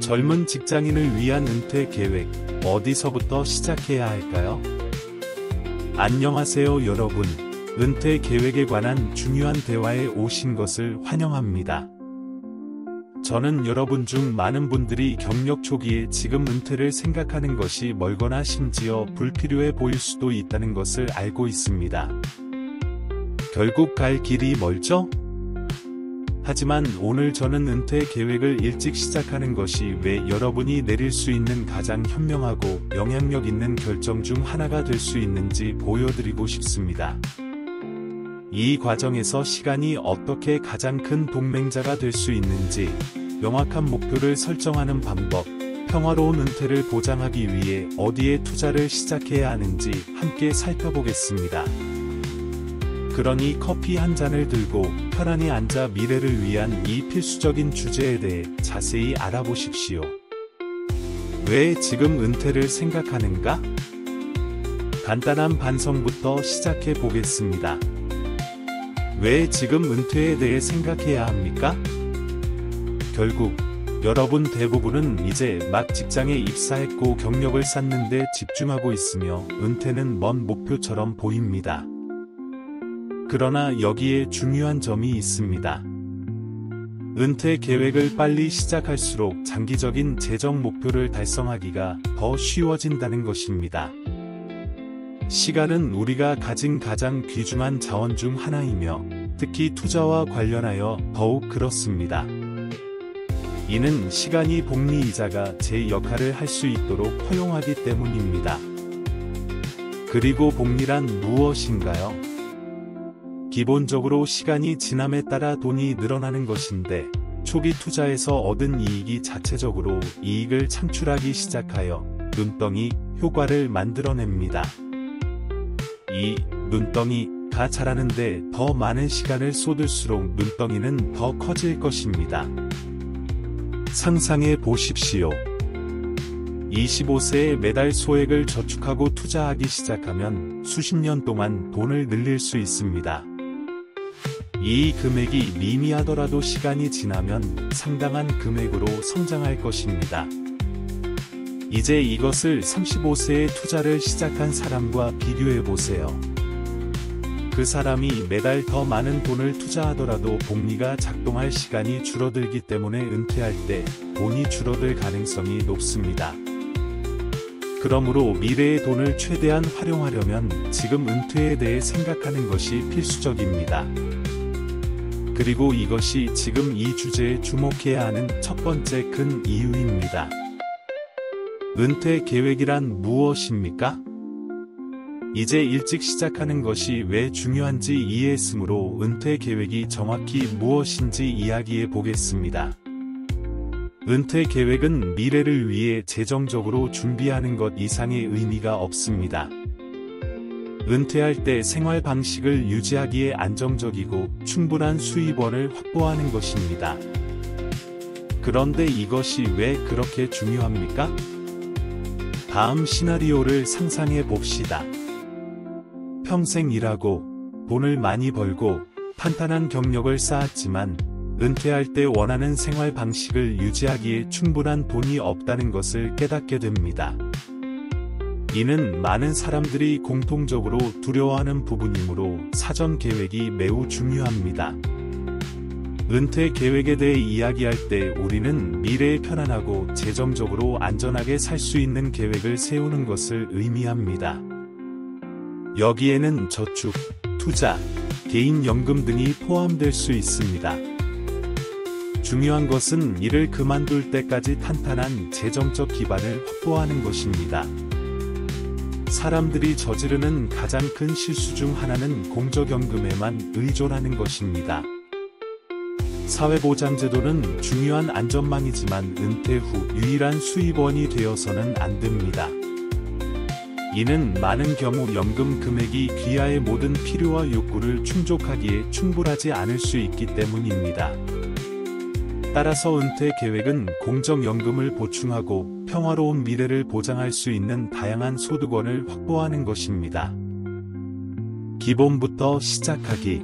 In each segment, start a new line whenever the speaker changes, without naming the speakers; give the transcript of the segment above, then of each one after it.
젊은 직장인을 위한 은퇴 계획, 어디서부터 시작해야 할까요? 안녕하세요 여러분. 은퇴 계획에 관한 중요한 대화에 오신 것을 환영합니다. 저는 여러분 중 많은 분들이 경력 초기에 지금 은퇴를 생각하는 것이 멀거나 심지어 불필요해 보일 수도 있다는 것을 알고 있습니다. 결국 갈 길이 멀죠? 하지만 오늘 저는 은퇴 계획을 일찍 시작하는 것이 왜 여러분이 내릴 수 있는 가장 현명하고 영향력 있는 결정 중 하나가 될 수 있는지 보여드리고 싶습니다. 이 과정에서 시간이 어떻게 가장 큰 동맹자가 될 수 있는지, 명확한 목표를 설정하는 방법, 평화로운 은퇴를 보장하기 위해 어디에 투자를 시작해야 하는지 함께 살펴보겠습니다. 그러니 커피 한 잔을 들고 편안히 앉아 미래를 위한 이 필수적인 주제에 대해 자세히 알아보십시오. 왜 지금 은퇴를 생각하는가? 간단한 반성부터 시작해 보겠습니다. 왜 지금 은퇴에 대해 생각해야 합니까? 결국 여러분 대부분은 이제 막 직장에 입사했고 경력을 쌓는 데 집중하고 있으며 은퇴는 먼 목표처럼 보입니다. 그러나 여기에 중요한 점이 있습니다. 은퇴 계획을 빨리 시작할수록 장기적인 재정 목표를 달성하기가 더 쉬워진다는 것입니다. 시간은 우리가 가진 가장 귀중한 자원 중 하나이며 특히 투자와 관련하여 더욱 그렇습니다. 이는 시간이 복리이자가 제 역할을 할 수 있도록 허용하기 때문입니다. 그리고 복리란 무엇인가요? 기본적으로 시간이 지남에 따라 돈이 늘어나는 것인데, 초기 투자에서 얻은 이익이 자체적으로 이익을 창출하기 시작하여 눈덩이 효과를 만들어냅니다. 이 눈덩이가 자라는데 더 많은 시간을 쏟을수록 눈덩이는 더 커질 것입니다. 상상해 보십시오. 25세에 매달 소액을 저축하고 투자하기 시작하면 수십 년 동안 돈을 늘릴 수 있습니다. 이 금액이 미미하더라도 시간이 지나면 상당한 금액으로 성장할 것입니다. 이제 이것을 35세에 투자를 시작한 사람과 비교해 보세요. 그 사람이 매달 더 많은 돈을 투자하더라도 복리가 작동할 시간이 줄어들기 때문에 은퇴할 때 돈이 줄어들 가능성이 높습니다. 그러므로 미래의 돈을 최대한 활용하려면 지금 은퇴에 대해 생각하는 것이 필수적입니다. 그리고 이것이 지금 이 주제에 주목해야 하는 첫 번째 큰 이유입니다. 은퇴 계획이란 무엇입니까? 이제 일찍 시작하는 것이 왜 중요한지 이해했으므로 은퇴 계획이 정확히 무엇인지 이야기해 보겠습니다. 은퇴 계획은 미래를 위해 재정적으로 준비하는 것 이상의 의미가 없습니다. 은퇴할 때 생활 방식을 유지하기에 안정적이고 충분한 수입원을 확보하는 것입니다. 그런데 이것이 왜 그렇게 중요합니까? 다음 시나리오를 상상해 봅시다. 평생 일하고 돈을 많이 벌고 탄탄한 경력을 쌓았지만 은퇴할 때 원하는 생활 방식을 유지하기에 충분한 돈이 없다는 것을 깨닫게 됩니다. 이는 많은 사람들이 공통적으로 두려워하는 부분이므로 사전 계획이 매우 중요합니다. 은퇴 계획에 대해 이야기할 때 우리는 미래에 편안하고 재정적으로 안전하게 살 수 있는 계획을 세우는 것을 의미합니다. 여기에는 저축, 투자, 개인연금 등이 포함될 수 있습니다. 중요한 것은 이를 그만둘 때까지 탄탄한 재정적 기반을 확보하는 것입니다. 사람들이 저지르는 가장 큰 실수 중 하나는 공적연금에만 의존하는 것입니다. 사회보장제도는 중요한 안전망이지만 은퇴 후 유일한 수입원이 되어서는 안 됩니다. 이는 많은 경우 연금 금액이 귀하의 모든 필요와 욕구를 충족하기에 충분하지 않을 수 있기 때문입니다. 따라서 은퇴 계획은 공적연금을 보충하고 평화로운 미래를 보장할 수 있는 다양한 소득원을 확보하는 것입니다. 기본부터 시작하기.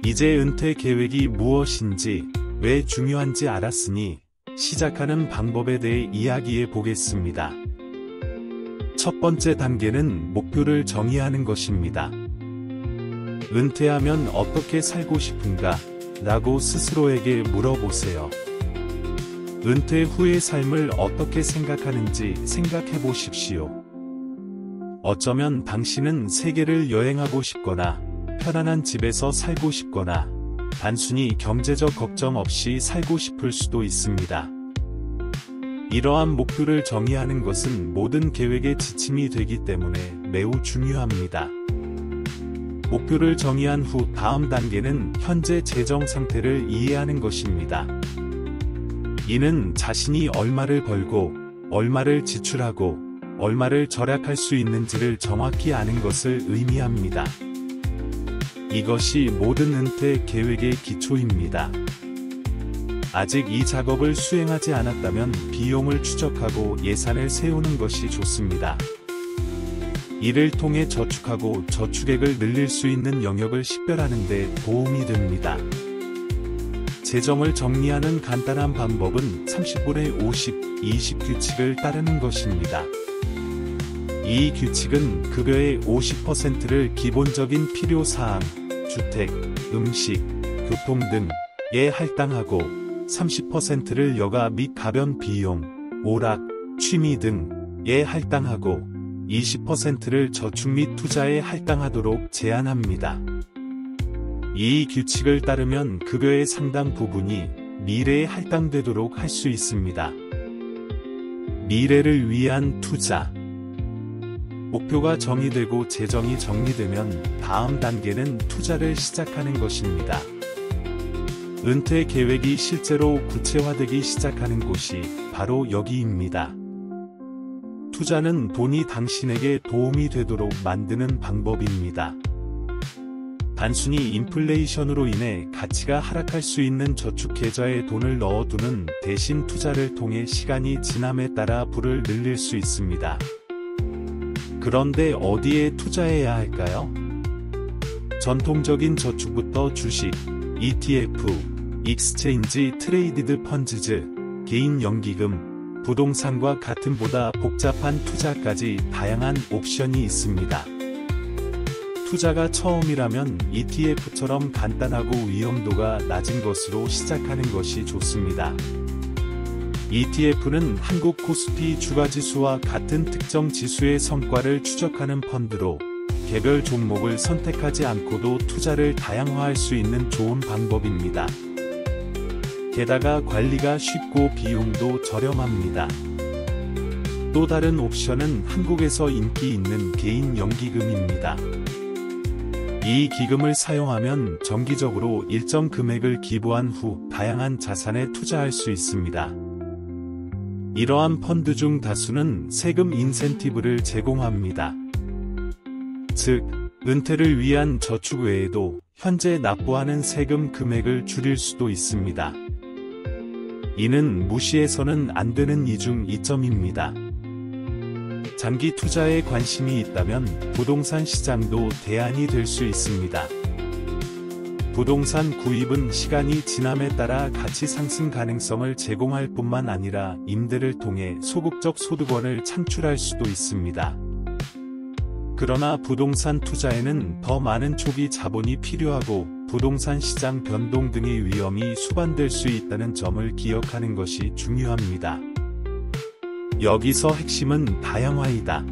이제 은퇴 계획이 무엇인지, 왜 중요한지 알았으니 시작하는 방법에 대해 이야기해 보겠습니다. 첫 번째 단계는 목표를 정의하는 것입니다. 은퇴하면 어떻게 살고 싶은가? 라고 스스로에게 물어보세요. 은퇴 후의 삶을 어떻게 생각하는지 생각해 보십시오. 어쩌면 당신은 세계를 여행하고 싶거나, 편안한 집에서 살고 싶거나, 단순히 경제적 걱정 없이 살고 싶을 수도 있습니다. 이러한 목표를 정의하는 것은 모든 계획의 지침이 되기 때문에 매우 중요합니다. 목표를 정의한 후 다음 단계는 현재 재정 상태를 이해하는 것입니다. 이는 자신이 얼마를 벌고, 얼마를 지출하고, 얼마를 절약할 수 있는지를 정확히 아는 것을 의미합니다. 이것이 모든 은퇴 계획의 기초입니다. 아직 이 작업을 수행하지 않았다면 비용을 추적하고 예산을 세우는 것이 좋습니다. 이를 통해 저축하고 저축액을 늘릴 수 있는 영역을 식별하는 데 도움이 됩니다. 재정을 정리하는 간단한 방법은 30분의 50, 20 규칙을 따르는 것입니다. 이 규칙은 급여의 50%를 기본적인 필요사항, 주택, 음식, 교통 등에 할당하고 30%를 여가 및 가변 비용, 오락, 취미 등에 할당하고 20%를 저축 및 투자에 할당하도록 제한합니다. 이 규칙을 따르면 급여의 상당 부분이 미래에 할당되도록 할 수 있습니다. 미래를 위한 투자. 목표가 정의되고 재정이 정리되면 다음 단계는 투자를 시작하는 것입니다. 은퇴 계획이 실제로 구체화되기 시작하는 곳이 바로 여기입니다. 투자는 돈이 당신에게 도움이 되도록 만드는 방법입니다. 단순히 인플레이션으로 인해 가치가 하락할 수 있는 저축 계좌에 돈을 넣어두는 대신 투자를 통해 시간이 지남에 따라 부를 늘릴 수 있습니다. 그런데 어디에 투자해야 할까요? 전통적인 저축부터 주식, ETF, 익스체인지 트레이디드 펀즈즈, 개인 연기금, 부동산과 같은 보다 복잡한 투자까지 다양한 옵션이 있습니다. 투자가 처음이라면 ETF처럼 간단하고 위험도가 낮은 것으로 시작하는 것이 좋습니다. ETF는 한국 코스피 주가지수와 같은 특정 지수의 성과를 추적하는 펀드로 개별 종목을 선택하지 않고도 투자를 다양화할 수 있는 좋은 방법입니다. 게다가 관리가 쉽고 비용도 저렴합니다. 또 다른 옵션은 한국에서 인기 있는 개인 연기금입니다. 이 기금을 사용하면 정기적으로 일정 금액을 기부한 후 다양한 자산에 투자할 수 있습니다. 이러한 펀드 중 다수는 세금 인센티브를 제공합니다. 즉, 은퇴를 위한 저축 외에도 현재 납부하는 세금 금액을 줄일 수도 있습니다. 이는 무시해서는 안 되는 이중 이점입니다. 장기 투자에 관심이 있다면 부동산 시장도 대안이 될 수 있습니다. 부동산 구입은 시간이 지남에 따라 가치 상승 가능성을 제공할 뿐만 아니라 임대를 통해 소극적 소득원을 창출할 수도 있습니다. 그러나 부동산 투자에는 더 많은 초기 자본이 필요하고 부동산 시장 변동 등의 위험이 수반될 수 있다는 점을 기억하는 것이 중요합니다. 여기서 핵심은 다양화이다.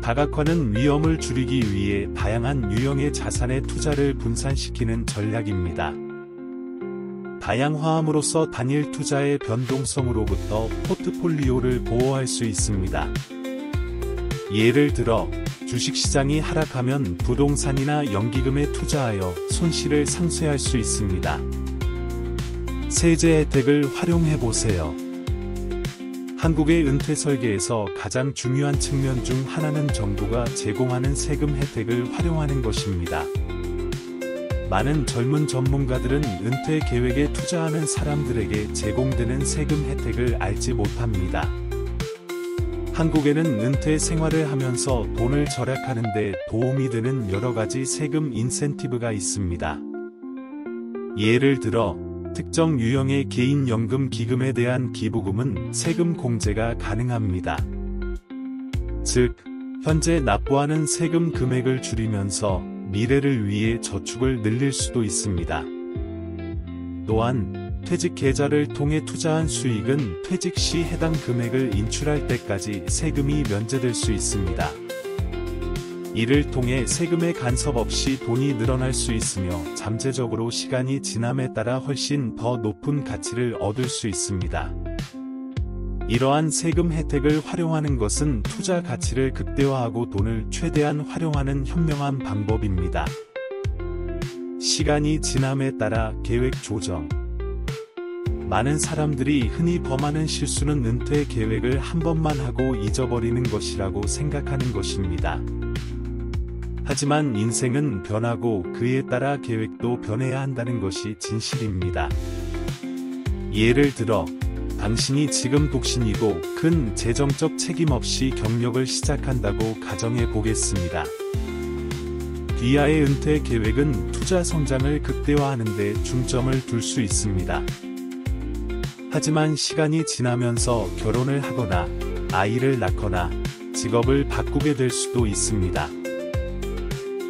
다각화는 위험을 줄이기 위해 다양한 유형의 자산의 투자를 분산시키는 전략입니다. 다양화함으로써 단일 투자의 변동성으로부터 포트폴리오를 보호할 수 있습니다. 예를 들어, 주식시장이 하락하면 부동산이나 연기금에 투자하여 손실을 상쇄할 수 있습니다. 세제 혜택을 활용해보세요. 한국의 은퇴 설계에서 가장 중요한 측면 중 하나는 정부가 제공하는 세금 혜택을 활용하는 것입니다. 많은 젊은 전문가들은 은퇴 계획에 투자하는 사람들에게 제공되는 세금 혜택을 알지 못합니다. 한국에는 은퇴 생활을 하면서 돈을 절약하는 데 도움이 되는 여러 가지 세금 인센티브가 있습니다. 예를 들어, 특정 유형의 개인연금 기금에 대한 기부금은 세금 공제가 가능합니다. 즉, 현재 납부하는 세금 금액을 줄이면서 미래를 위해 저축을 늘릴 수도 있습니다. 또한 퇴직 계좌를 통해 투자한 수익은 퇴직 시 해당 금액을 인출할 때까지 세금이 면제될 수 있습니다. 이를 통해 세금의 간섭 없이 돈이 늘어날 수 있으며 잠재적으로 시간이 지남에 따라 훨씬 더 높은 가치를 얻을 수 있습니다. 이러한 세금 혜택을 활용하는 것은 투자 가치를 극대화하고 돈을 최대한 활용하는 현명한 방법입니다. 시간이 지남에 따라 계획 조정. 많은 사람들이 흔히 범하는 실수는 은퇴 계획을 한 번만 하고 잊어버리는 것이라고 생각하는 것입니다. 하지만 인생은 변하고 그에 따라 계획도 변해야 한다는 것이 진실입니다. 예를 들어, 당신이 지금 독신이고 큰 재정적 책임 없이 경력을 시작한다고 가정해 보겠습니다. 귀하의 은퇴 계획은 투자 성장을 극대화하는 데 중점을 둘 수 있습니다. 하지만 시간이 지나면서 결혼을 하거나 아이를 낳거나 직업을 바꾸게 될 수도 있습니다.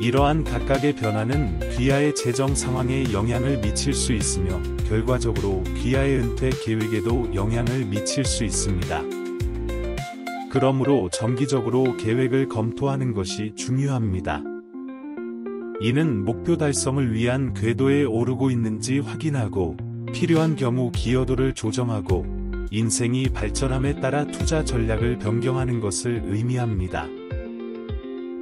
이러한 각각의 변화는 귀하의 재정 상황에 영향을 미칠 수 있으며 결과적으로 귀하의 은퇴 계획에도 영향을 미칠 수 있습니다. 그러므로 정기적으로 계획을 검토하는 것이 중요합니다. 이는 목표 달성을 위한 궤도에 오르고 있는지 확인하고 필요한 경우 기여도를 조정하고 인생이 발전함에 따라 투자 전략을 변경하는 것을 의미합니다.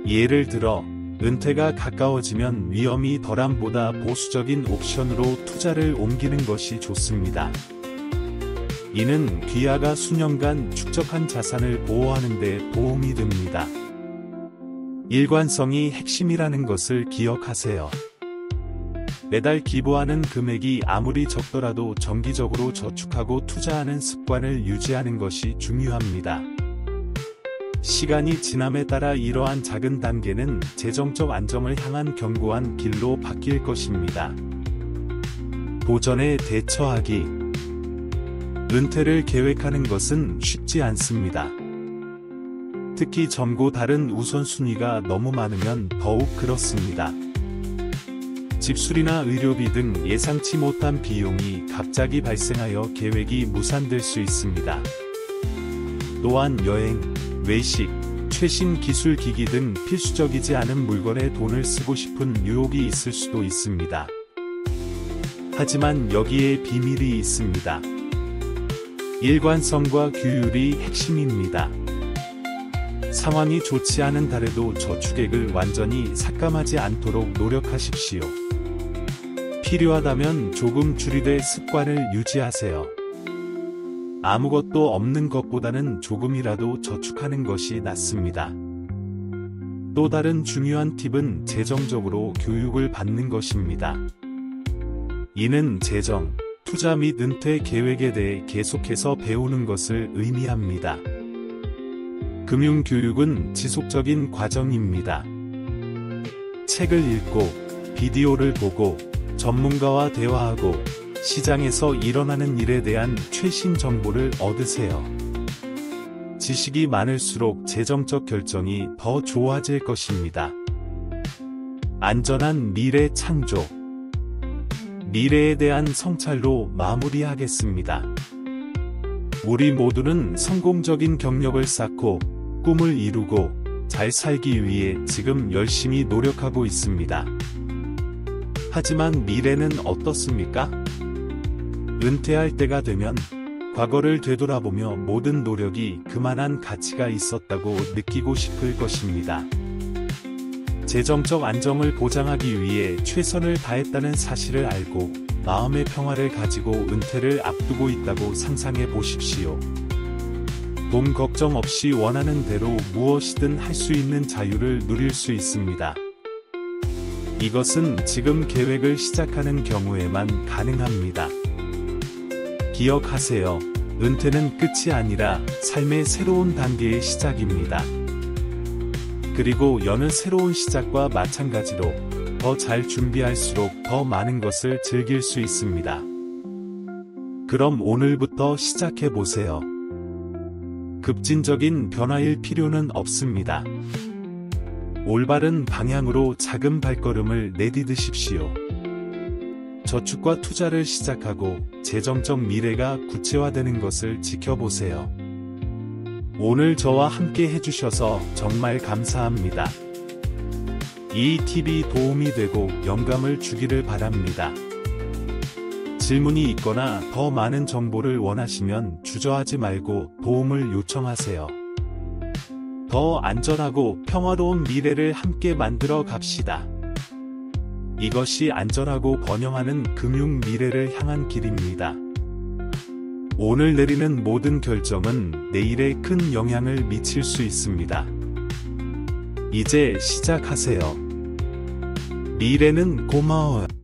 예를 들어, 은퇴가 가까워지면 위험이 덜함보다 보수적인 옵션으로 투자를 옮기는 것이 좋습니다. 이는 귀하가 수년간 축적한 자산을 보호하는 데 도움이 됩니다. 일관성이 핵심이라는 것을 기억하세요. 매달 기부하는 금액이 아무리 적더라도 정기적으로 저축하고 투자하는 습관을 유지하는 것이 중요합니다. 시간이 지남에 따라 이러한 작은 단계는 재정적 안정을 향한 견고한 길로 바뀔 것입니다. 도전에 대처하기. 은퇴를 계획하는 것은 쉽지 않습니다. 특히 젊고 다른 우선순위가 너무 많으면 더욱 그렇습니다. 집수리나 의료비 등 예상치 못한 비용이 갑자기 발생하여 계획이 무산될 수 있습니다. 또한 여행, 외식, 최신 기술 기기 등 필수적이지 않은 물건에 돈을 쓰고 싶은 유혹이 있을 수도 있습니다. 하지만 여기에 비밀이 있습니다. 일관성과 규율이 핵심입니다. 상황이 좋지 않은 달에도 저축액을 완전히 삭감하지 않도록 노력하십시오. 필요하다면 조금 줄이되 습관을 유지하세요. 아무것도 없는 것보다는 조금이라도 저축하는 것이 낫습니다. 또 다른 중요한 팁은 재정적으로 교육을 받는 것입니다. 이는 재정, 투자 및 은퇴 계획에 대해 계속해서 배우는 것을 의미합니다. 금융교육은 지속적인 과정입니다. 책을 읽고, 비디오를 보고, 전문가와 대화하고, 시장에서 일어나는 일에 대한 최신 정보를 얻으세요. 지식이 많을수록 재정적 결정이 더 좋아질 것입니다. 안전한 미래 창조. 미래에 대한 성찰로 마무리하겠습니다. 우리 모두는 성공적인 경력을 쌓고 꿈을 이루고 잘 살기 위해 지금 열심히 노력하고 있습니다. 하지만 미래는 어떻습니까? 은퇴할 때가 되면 과거를 되돌아보며 모든 노력이 그만한 가치가 있었다고 느끼고 싶을 것입니다. 재정적 안정을 보장하기 위해 최선을 다했다는 사실을 알고 마음의 평화를 가지고 은퇴를 앞두고 있다고 상상해 보십시오. 돈 걱정 없이 원하는 대로 무엇이든 할 수 있는 자유를 누릴 수 있습니다. 이것은 지금 계획을 시작하는 경우에만 가능합니다. 기억하세요. 은퇴는 끝이 아니라 삶의 새로운 단계의 시작입니다. 그리고 여느 새로운 시작과 마찬가지로 더 잘 준비할수록 더 많은 것을 즐길 수 있습니다. 그럼 오늘부터 시작해 보세요. 급진적인 변화일 필요는 없습니다. 올바른 방향으로 작은 발걸음을 내디디십시오. 저축과 투자를 시작하고 재정적 미래가 구체화되는 것을 지켜보세요. 오늘 저와 함께 해주셔서 정말 감사합니다. 이 팁이 도움이 되고 영감을 주기를 바랍니다. 질문이 있거나 더 많은 정보를 원하시면 주저하지 말고 도움을 요청하세요. 더 안전하고 평화로운 미래를 함께 만들어 갑시다. 이것이 안전하고 번영하는 금융 미래를 향한 길입니다. 오늘 내리는 모든 결정은 내일에 큰 영향을 미칠 수 있습니다. 이제 시작하세요. 미래는 고마워요.